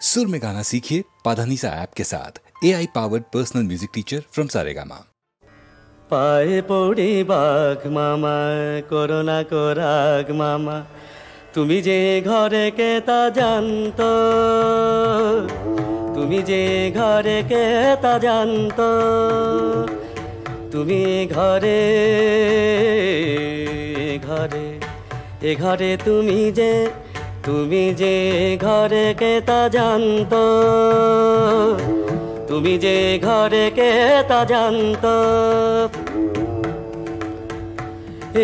सुर में गाना सीखिए पाधानीसा ऐप के साथ AI powered personal music teacher from Saregama. पाए पौड़ी बाघ मामा कोरोना को राग मामा তুমি যে ঘরে কে তা জানতো তুমি যে ঘরে কে তা জানতো তুমি ঘরে ঘরে এ ঘরে তুমি যে ঘরে কে তা জানতো তুমি যে ঘরে কে তা জানতো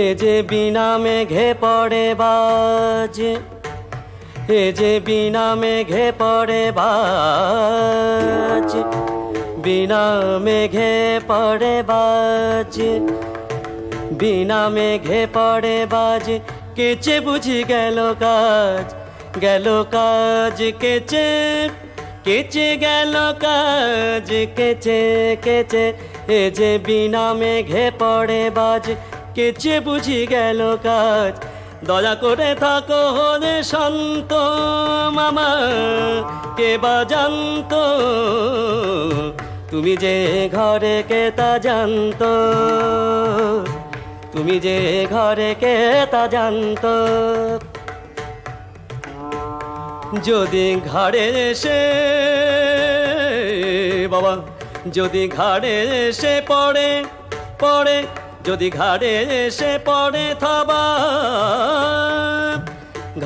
এ যে বিনা মেঘে পড়ে বাজ এ যে বিনা মেঘে পড়ে বাজ বিনা মেঘে পড়ে বাজ বিনা মেঘে পড়ে বাজ কেচে বুঝি গেল কাজ কেচে কেচে গেল কাজ কেচে কেচে এ যে বিনা মেঘে পড়ে বাজ কেচে বুঝি গেল কাজ দয়া করে থাকো হলে শান্ত মামা কে বা জানতো তুমি যে ঘরে কে তা জানতো তুমি যে ঘরে কে তা জানতো যদি ঘাড়ে এসে বাবা যদি ঘাড়ে এসে পড়ে পড়ে যদি ঘাড়ে এসে পড়ে থাবা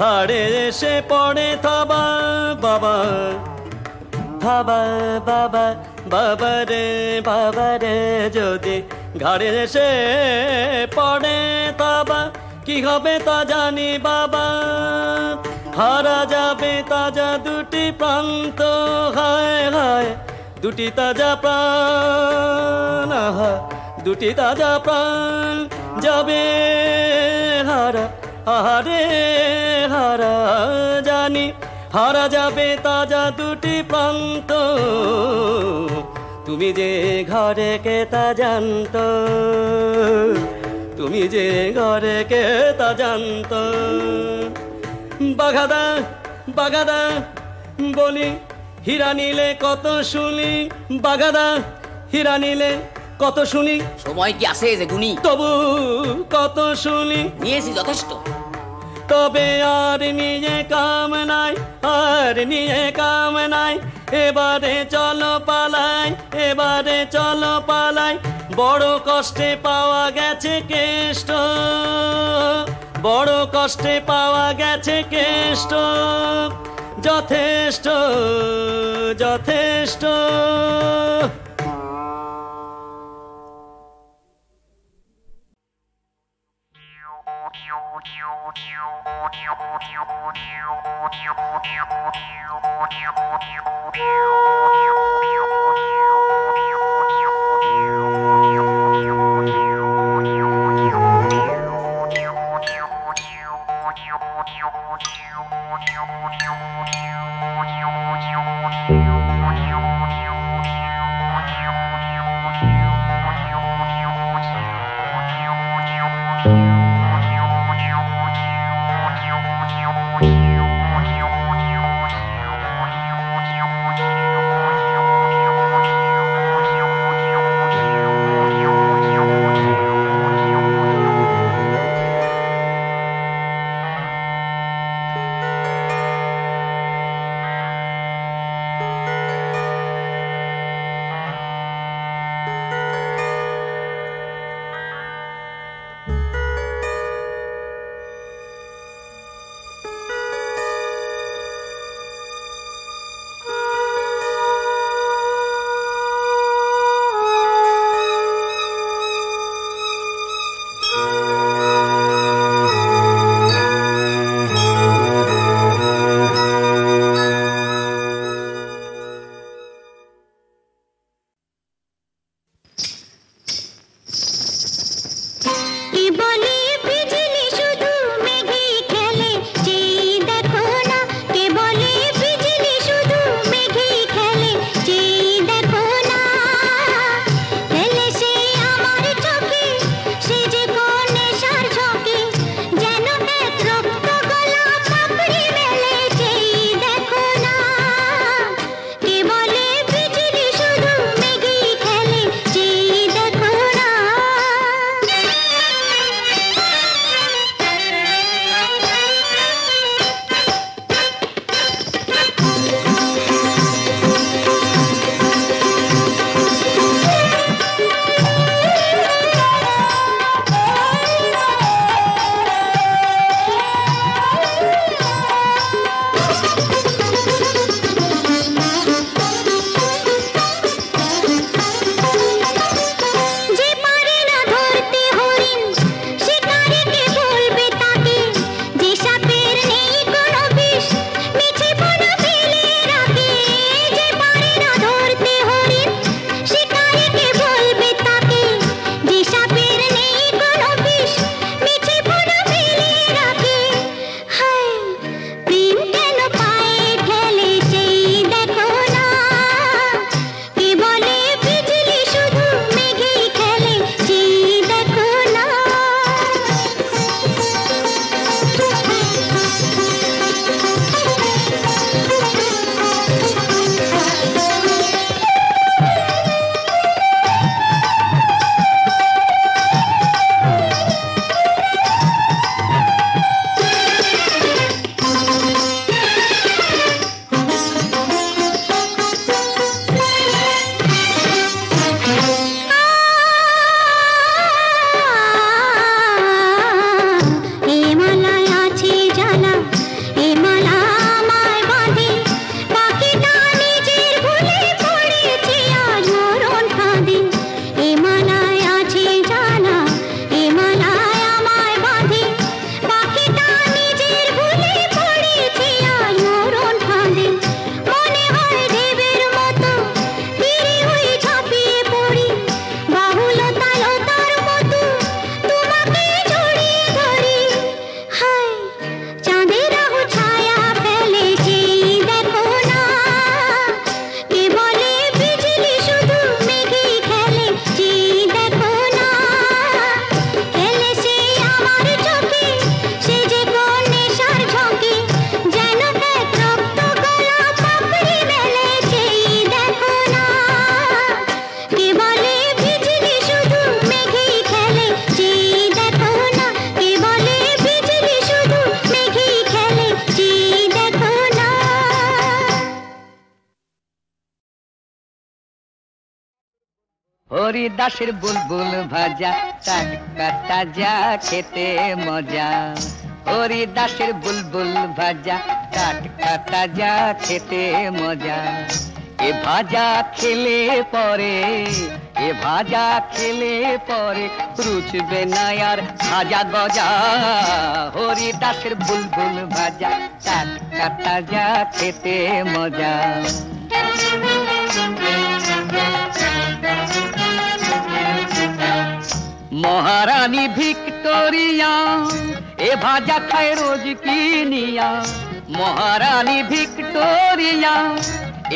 ঘাড়ে এসে পড়ে থাবা বাবা থাবা বাবা বাবা রে যদি ঘাড়ে এসে পড়ে থাবা কি হবে তা জানি বাবা হারা যাবে তাজা দুটি প্রান্ত হায় হায় দুটি তাজা প্রাণ দুটি তাজা প্রাণ যাবে হারা আহারে হারা জানি হারা যাবে তাজা দুটি প্রান্ত তুমি যে ঘরে কে তা জানতো তুমি যে ঘরে কে তা জানতো বাগাদা বাগাদা বলি হীরা নিলে কত শুনি বাগাদা হীরা নিলে কত শুনি সময় কি আসে যে গুনি তবু কত শুনি নিয়েছি যথেষ্ট তবে আর নিয়ে কাম নাই আর নিয়ে কাম নাই এবারে চলো পালাই বড় কষ্টে পাওয়া গেছে কেষ্ট বড় কষ্টে পাওয়া গেছে কেষ্ট যথেষ্ট যথেষ্ট হরিদাসের বুলবুল ভাজা টাটকা তাজা খেতে মজা। হরিদাসের বুলবুল ভাজা টাটকা তাজা খেতে মজা। এ ভাজা খেলে পরে, এ ভাজা খেলে পরে রুচবে না আর ভাজা গজা। হরিদাসের বুলবুল ভাজা টাটকা তাজা খেতে মজা। মহারানী ভিক্টোরিয়া এ ভাজা খায় রোজ কিনিয়া। মহারানী ভিক্টোরিয়া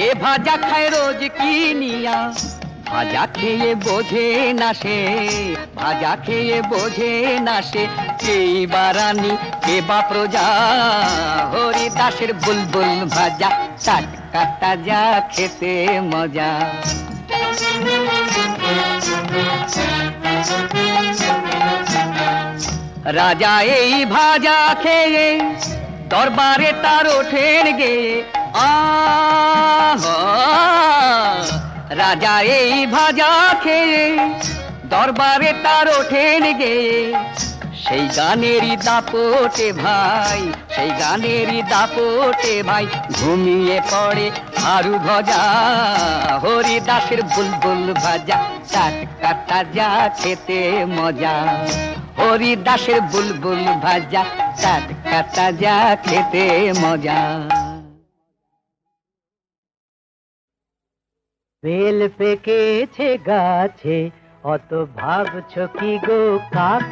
এ ভাজা খায় রোজ কিনিয়া। ভাজা খেয়ে বোঝে না সে, ভাজা খেয়ে বোঝে না সে, কেই বা রানী কে বা প্রজা। হরিদাসের বুলবুল ভাজা টাটকা তাজা খেতে মজা। রাজা এই ভাজা খেয়ে দরবারে তার ওঠেন গেয়ে। রাজা এই ভাজা খেয়ে দরবারে তার ওঠেন গেয়ে। সেই গানেরই দাপটে ভাই, সেই গানেরই দাপটে ভাই ঘুমিয়ে পড়ে আরু ভজা। হরিদাসের বুলবুল ভাজা টাটকা তাজা খেতে মজা। হরিদাসের বুলবুল ভাজা টাটকা তাজা খেতে মজা। বেল পেকেছে গাছে অত ভাবছো কি গো কাক?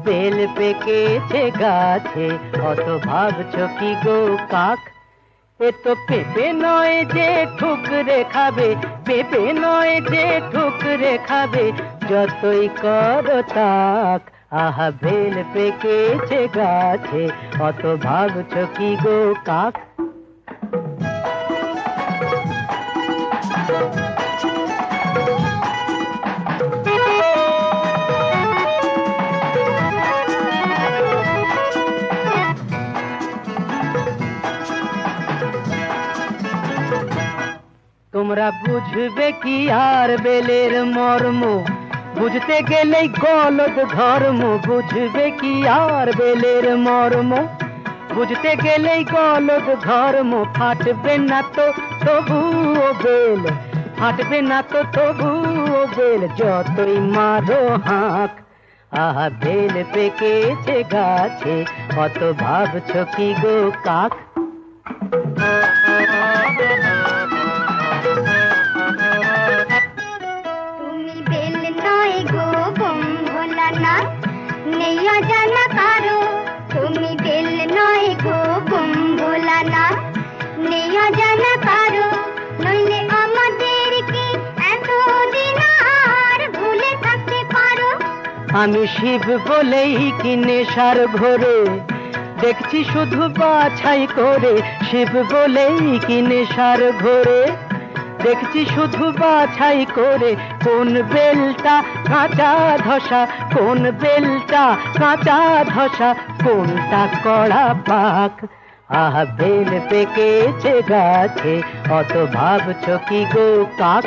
বেল পেকেছে গাছে অত ভাবছো কি গো কাক? এ তো পেঁপে নয় যে ঠুকরে খাবে, পেঁপে নয় যে ঠুকরে খাবে, যতই করো তাক। আহা বেল পেকেছে গাছে অত ভাবছো কি গো কাক? তোমরা বুঝবে কি আর বেলের মর্ম, বুঝতে গেলেই গলদ ধর্ম। বুঝবে কি আর বেলের মর্ম, বুঝতে গেলেই গলদ ধর্ম। ফাটবে না তো তবুও বেল, ফাটবে না তো তবুও বেল, যতই মারো হাঁক। আহা বেল পেকেছে গাছে অত ভাবছো কি গো কাক? তুমি বেল নয় গো বম ভোলা না, নেইয়া জানা কারো। তুমি বেল নয় গো বম ভোলা না, নেইয়া জানা কারো। নইলে আমাদেরকে এতদিন আর ভুলে থাকতে পারো। আমি শিব বলেই কি নেশার ঘোরে দেখছি শুধু বাছাই করে। শিব বলেই কি নেশার ঘোরে দেখছি শুধু বাছাই করে। কোন বেলটা কাঁচা ধসা, কোন বেলটা কাঁচা ধসা, কোনটা কড়া পাক। আহা বেল পেকেছে গাছে অত ভাবছো কি গো কাক?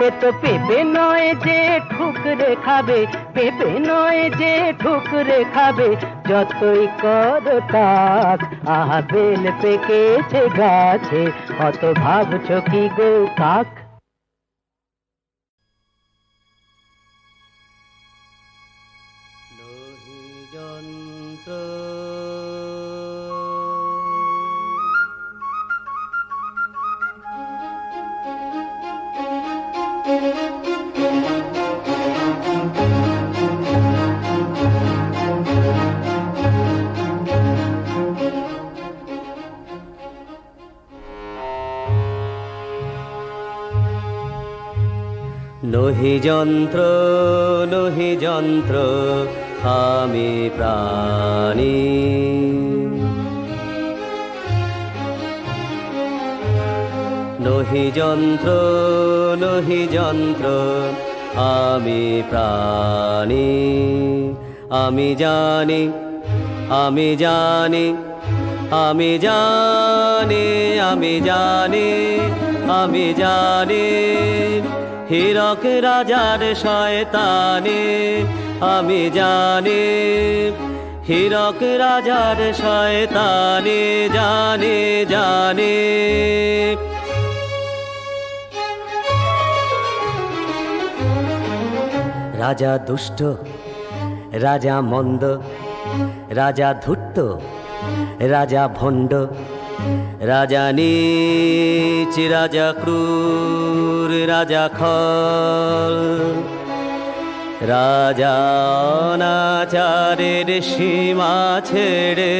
এ তো পেঁপে নয় যে ঠুকরে খাবে, পেঁপে নয় যে ঠুকরে খাবে, যতই করো তাক। আহা বেল পেকেছে গাছে অত ভাবছো কি গো কাক? লোহে যন্ত্র নহি যন্ত্র, নহি যন্ত্র আমি প্রাণী। নহি যন্ত্র, নহি যন্ত্র আমি প্রাণী। আমি জানি, আমি জানি, আমি জানি, আমি জানি, আমি জানি, হীরক রাজার শয়তানি আমি জানি, হীরক রাজার শয়তানি জানি জানি। রাজা দুষ্ট, রাজা মন্দ, রাজা ধূর্ত, রাজা ভণ্ড, রাজা নীচ, রাজা ক্রূর, রাজা খল, রাজা অনাচারের সীমা ছেড়ে,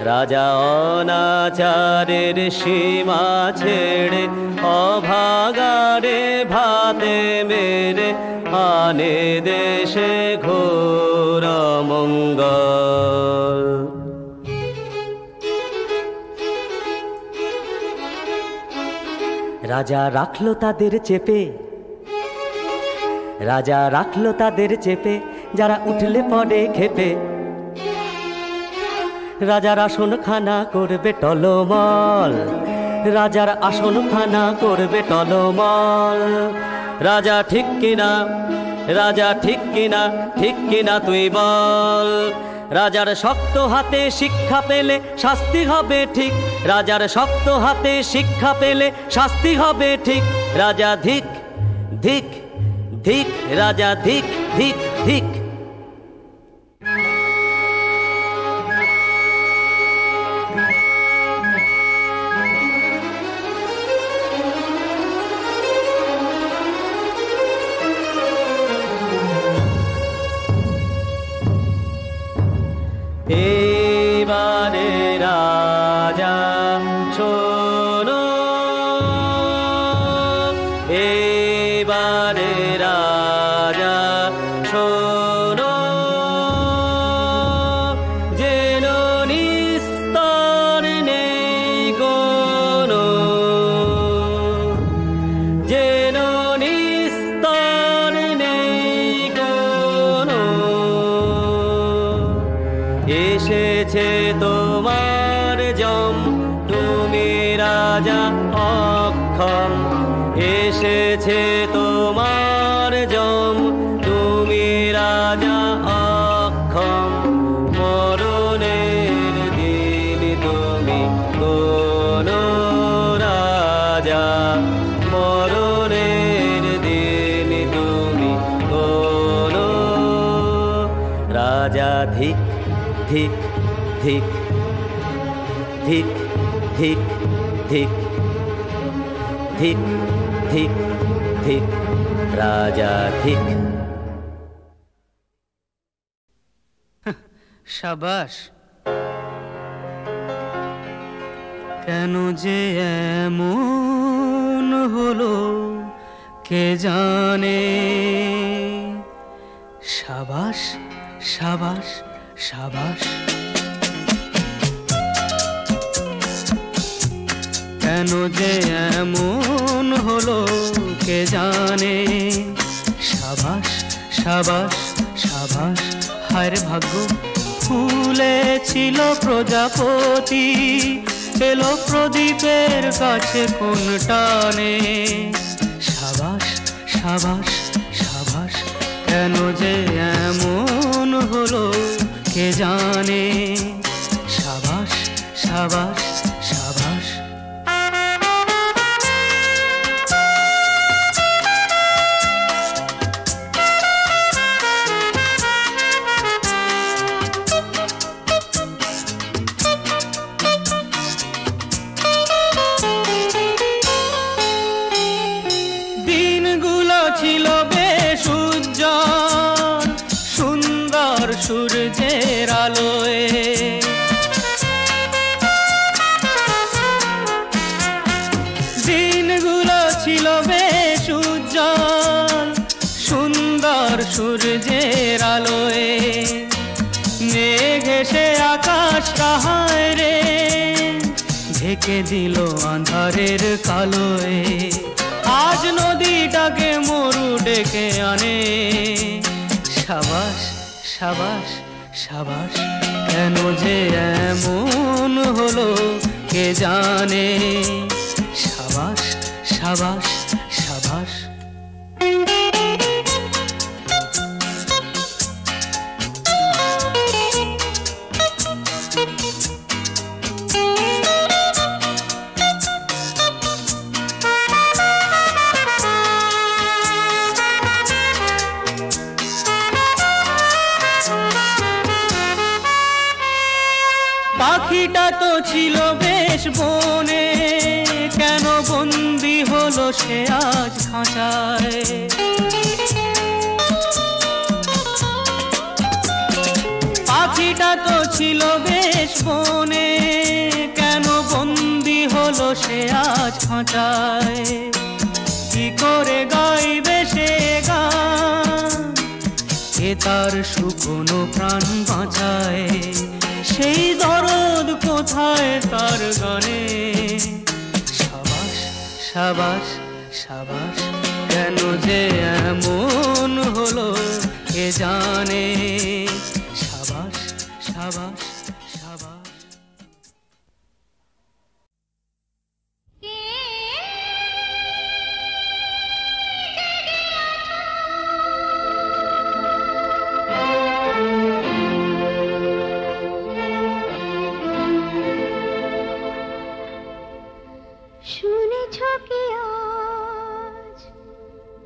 রাজা অনাচারের সীমা ছেড়ে অভাগারে ভাতে মেরে আনে দেশে ঘোর মঙ্গল। রাজা রাখলো তাদের চেপে, রাজা রাখলো তাদের চেপে, যারা উঠলে পড়ে খেপে। রাজার আসন খানা করবে টলমল, রাজার আসন খানা করবে টলমল। রাজা ঠিক কিনা, রাজা ঠিক কিনা, ঠিক কিনা তুই বল। রাজার শক্ত হাতে শিক্ষা পেলে শাস্তি হবে ঠিক, রাজার শক্ত হাতে শিক্ষা পেলে শাস্তি হবে ঠিক। রাজা ধিক ধিক ধিক, রাজা ধিক ধিক ধিক। এবারে রাজা শোনো, এবারে রাজা শোনো, যেন নিস্তার নেই কোনো, যেন নিস্তার নেই কোনো। এসেছে তোমার জম, তুমি রাজা অক্ষম। এসেছে তোমার জম, তুমি রাজা অক্ষম। মরণের দিন তুমি কোন রাজা, মরণের দিন তুমি কোন রাজা। ধিক ধিক ধিক ধিক ধিক ধিক ধিক ধিক ধিক, রাজা ধিক। সাবাস। কেন যে এমন হলো কে জানে। সাবাস সাবাস সাবাস। কেন যে এমন হলো কে জানে। সাবাস সাবাস সাবাস। হায় ভাগ্য ফুলে ছিল প্রজাপতি, এলো প্রদীপের কাছে কোন টানে। সাবাস সাবাস সাবাস। কেন যে এমন হলো কে জানে। সাবাস সাবাস সাবাস। দিনগুলো ছিল বেশ উজ্জ্বল, সুন্দর সূর্যের আলোয়। দিনগুলো ছিল বেশ উজ্জ্বল, সুন্দর সূর্যের আলোয়। মেঘ এসে আকাশটা হায় রে ঢেকে দিল আঁধারের কালোয়। আজ নদীটাকে মরু ডেকে আনে। সাবাস সাবাস সাবাস। কেন যে এমন হলো কে জানে। সাবাস সাবাস সাবাস। ছিল বেশ বনে, কেন বন্দি হলো সে আজ খাঁচায়। পাখিটা তো ছিল বেশ বনে, কেন বন্দি হলো সে আজ খাঁচায়। কি করে গাইবে সে গান, এ তার শুকনো প্রাণ বাঁচায়। সেই দরদ কোথায় তার গানে। সাবাস সাবাস সাবাস, কেন যে এমন হলো কে জানে। সাবাস সাবাস সাবাস। শুনেছ কি আজ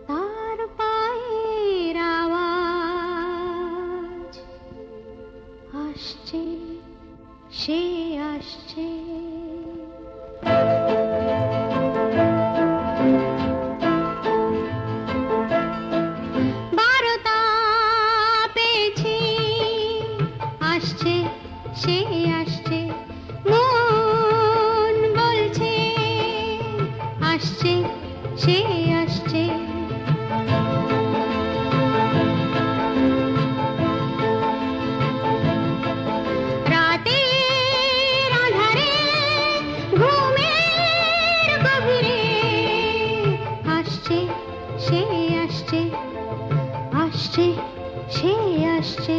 তার পায়ের আওয়াজ, আসছে সে আসছে। বারতা পেয়েছি, আসছে সে আসছে। মন বলছে আসছে সে আসছে। রাতের আঁধারে ঘুমের গভীরে আসছে সে আসছে, আসছে সে আসছে।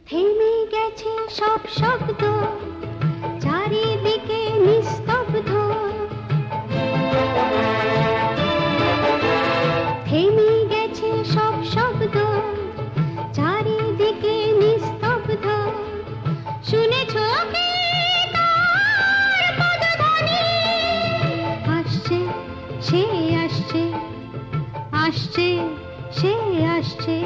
থেমে গেছে সব শব্দ, চারিদিকে নিস্তব্ধ। থেমে গেছে সব শব্দ, চারিদিকে নিস্তব্ধ। শুনেছ কি তার পদধ্বনি, আসছে সে আসছে, আসছে সে আসছে।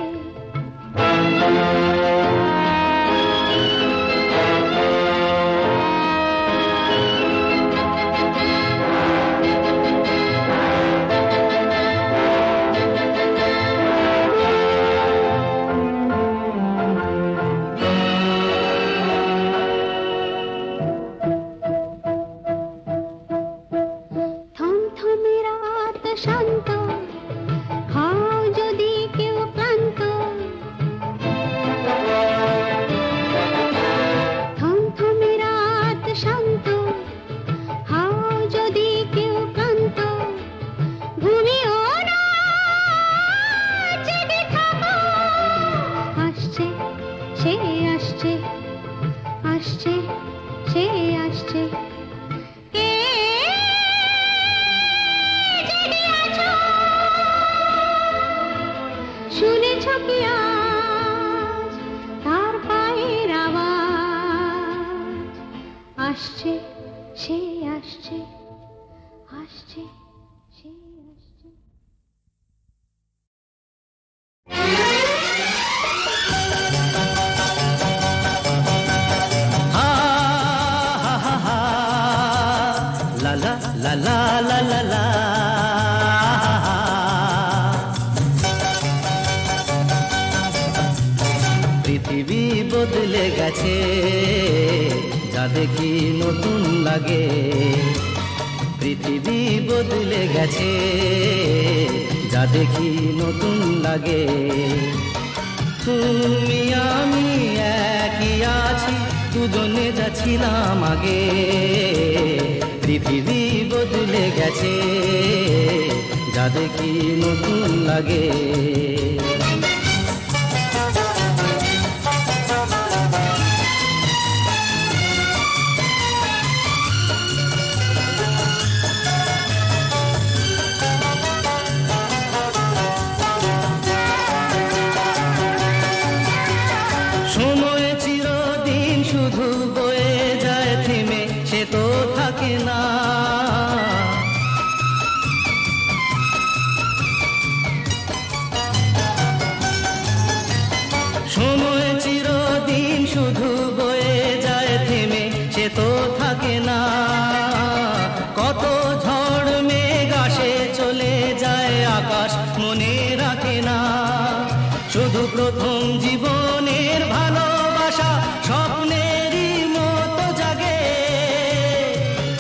থমথমে রাত শান্ত, হাও যদি কেউ ক্লান্ত। থমথমে রাত শান্ত, হাও যদি কেউ ক্লান্ত। ঘুমিও না, জেগে থাকো। আসছে সে আসছে, আসছে সে আসছে। কে জেগে আছো, শুনেছ কি আজ তার পায়ের আওয়াজ, আসছে সে আসছে, আসছে সে আসছে। হা হা হা হা, লা লা লা লা লা লা লা। পৃথিবী বদলে গেছে, যা দেখি নতুন লাগে। পৃথিবী বদলে গেছে, যা দেখি নতুন লাগে। তুমি আমি একই আছি, দুজনে যাচ্ছিলাম আগে। পৃথিবী বদলে গেছে, যা দেখি নতুন লাগে। সময় চিরদিন শুধু বয়ে যায় থেমে, সে তো থাকে না। কত ঝড় মেঘ আসে চলে যায়, আকাশ মনে রাখে না। শুধু প্রথম জীবনের ভালোবাসা স্বপ্নেরই মতো জাগে।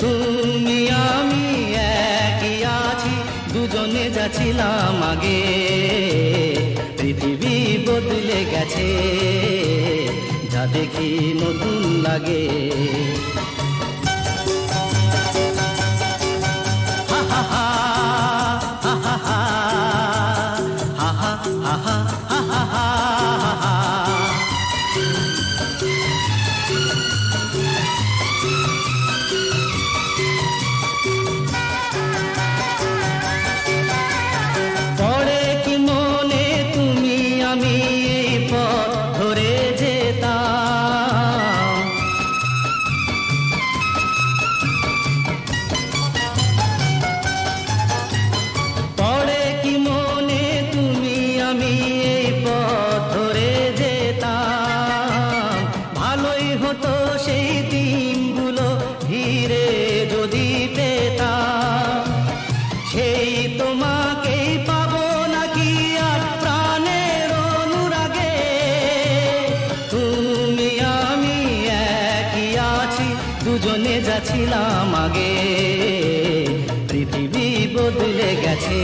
তুমি আমি একই আছি, দুজনে যাচ্ছিলাম আগে। পৃথিবী বদলে গেছে, যা দেখি নতুন লাগে। হা হা হা হা হা হা হা হা হা হা হা হা। পড়ে কি মনে তুমি আমি এই পথ ধরে যেতাম। পড়ে কি মনে তুমি আমি এই পথ ধরে যেতাম। ভালোই হতো সেই দিনগুলো ধীরে যদি পেতাম। সেই তোমাকেই পাবো নাকি আর প্রাণের অনুরাগে। তুমি আমি একই আছি, দুজনে যাচ্ছিলাম আগে। পৃথিবী বদলে গেছে,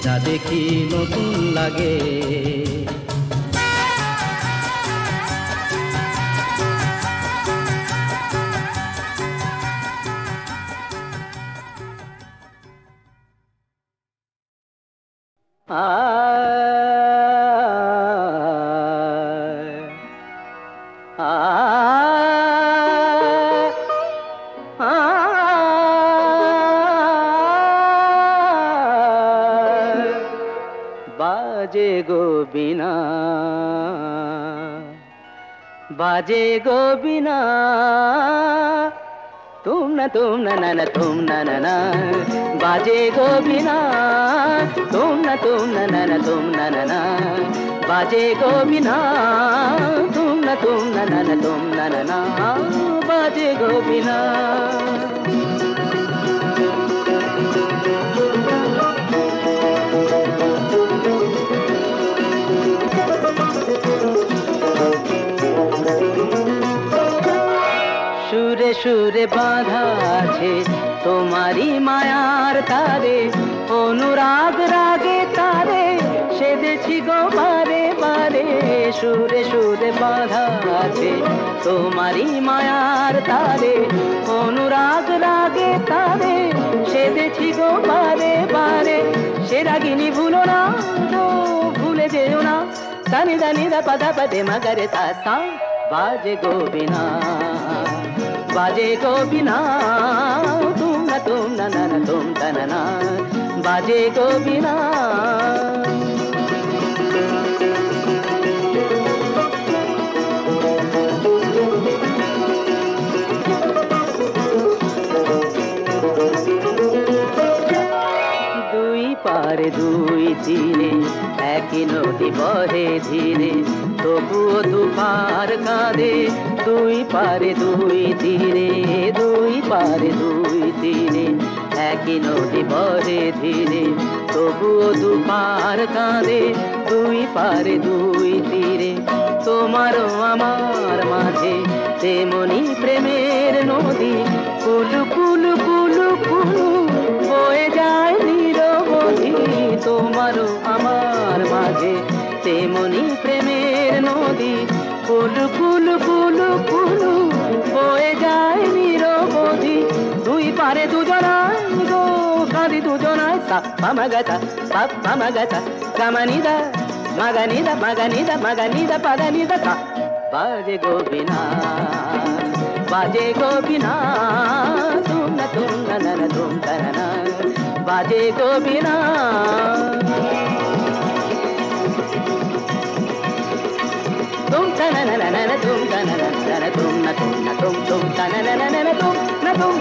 যা দেখি নতুন লাগে। बाजे गो बिना, बाजे गो बिना, तुम न ना ना तुम न ना। बाजे गो बिना, तुम न ना ना तुम न ना। बाजे गो बिना, तुम न ना ना तुम न ना। बाजे गो बिना। সুরে সুরে বাঁধা আছে তোমারি মায়ার তারে, অনুরাগ রাগে তারে সেদেছি গো বারে বারে। সুরে সুরে বাঁধা আছে তোমারি মায়ার তারে, অনুরাগ রাগে তারে সেদেছি গো বারে বারে। সে রাগিনী ভুলো না, ভুলে যেও না। দানি দানি দা পদা পদে মগরে তা তা। बाजे गो बिना, बाजे गो बिना, तुम न ना तुम ना। बाजे गो बिना। দুই পারে দুই তীরে একই নদী বহে ধীরে, তবুও দুপার কাঁদে। দুই পারে দুই তীরে, দুই পারে দুই তীরে একই নদী বহে ধীরে, তবুও দুপার কাঁদে। দুই পারে দুই তীরে তোমারও আমার মাঝে তেমনি প্রেমের নদী। কুলু কুলু কুলু কুলু বয়ে যায় নিরবধি, তোমারও আমার মাঝে তেমনি প্রেমের নদী। কুলু কুলু কুলু কুলু বয়ে যায় নিরবধি। দুই পারে দুজনায় গো কাঁদি দুজনায়। সাপ্পা মাগাতা সাপ্পা মাগাতা গামানিদা মাগানিদা মাগানিদা মাগানিদা পাদানিদা সা। बाजे गो बिना, बाजे गो बिना, तुम न ना तुम ना। बाजे गो बिना। तुम ना ना ना तुम ना तुम ना तुम तुम ना तुम तुम ना ना ना तुम ना तुम